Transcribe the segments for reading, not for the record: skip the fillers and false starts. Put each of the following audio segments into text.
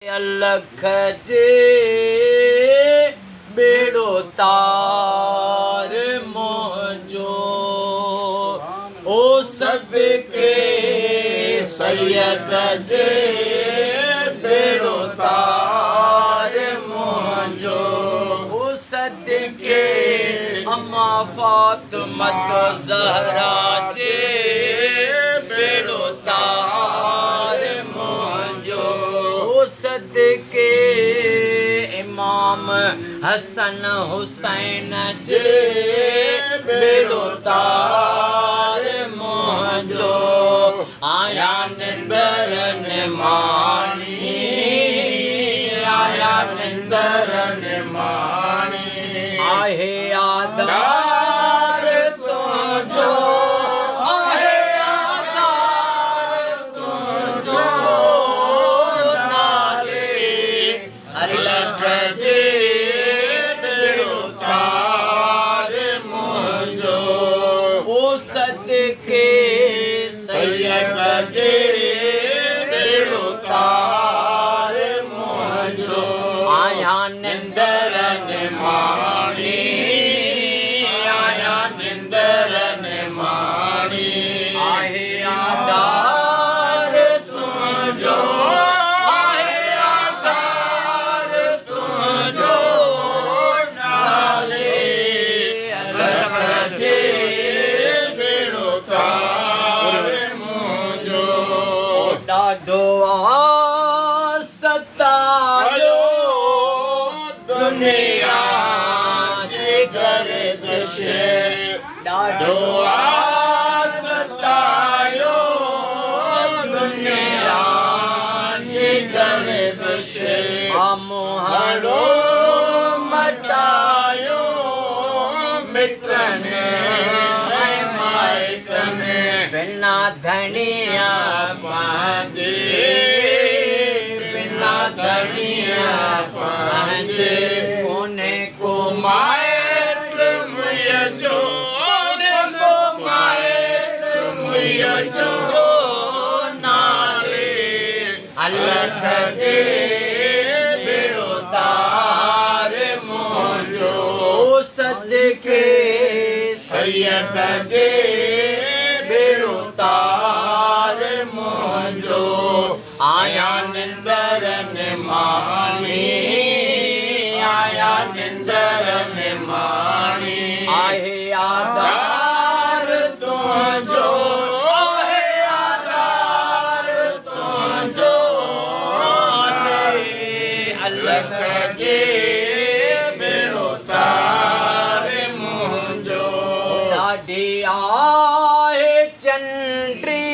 अलख जे बेड़ो तार मोजो ओ सदके सैयद जे बेड़ो तार मोजो ओ सदके अम्मा फातिमा ज़हरा जे बेड़ो तार मोजो ओ सदके इमाम हसन हुसैन जे बेड़ो तार मोजो आया निंदर निमाणी आया निंदर निमाणी आहे आधार तुझो आहे आधार तुझो नाले अलख जे बेड़ो तार मोजो ओ सदके सैयद जे बेड़ो तार मोजो आया निंदर निमाणी आया निंदर निमाणी आहे आधार तुझो आहे आधार तुझो नाले अलख जे बेड़ो तार मोजो ॾाढो सतायो दुनिया जे गर्दिश ॾाढो सतायो दुनिया जे गर्दिश मोहड़ो मटायो मिटने ऐं माइटने बिना धनिया पंहिंजे बिना धनिया पंहिंजे उन्हें को माइट मुझो उन्हें को माइट मुझो नाले अलख जे बेड़ो तार मोजो ओ सदके सैयद जे बेड़ो तार मोजो आया निंदर निमाणी आया निंदर निमाणी आहे आधार तुझो आहे आधार तुझो अलख जे बेड़ो तार मोजो ॾाढी आहे चंडी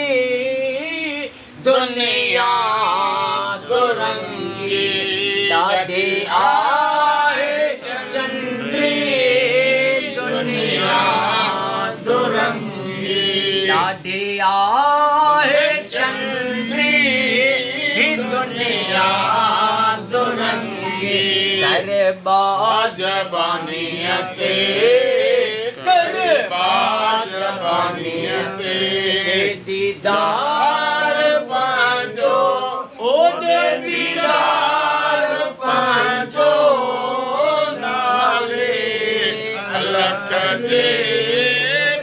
दुनिया दुरंगी ॾाढी आहे चंडी दुनिया दुरंगी ॾाढी आहे चंडी दुनिया दुरंगी कर बाज़बानीअ ते कर बाज़बानीअ ते दीदार पांजो ओॾे दीदार पांजो नाले अलख जे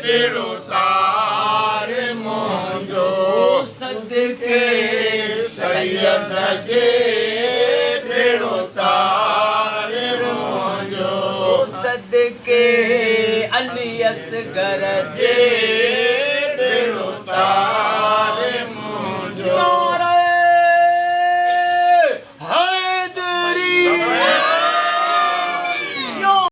बेड़ो तार मोजो सदके सैयद जे बेड़ो तार मोजो सदके अली असगर जे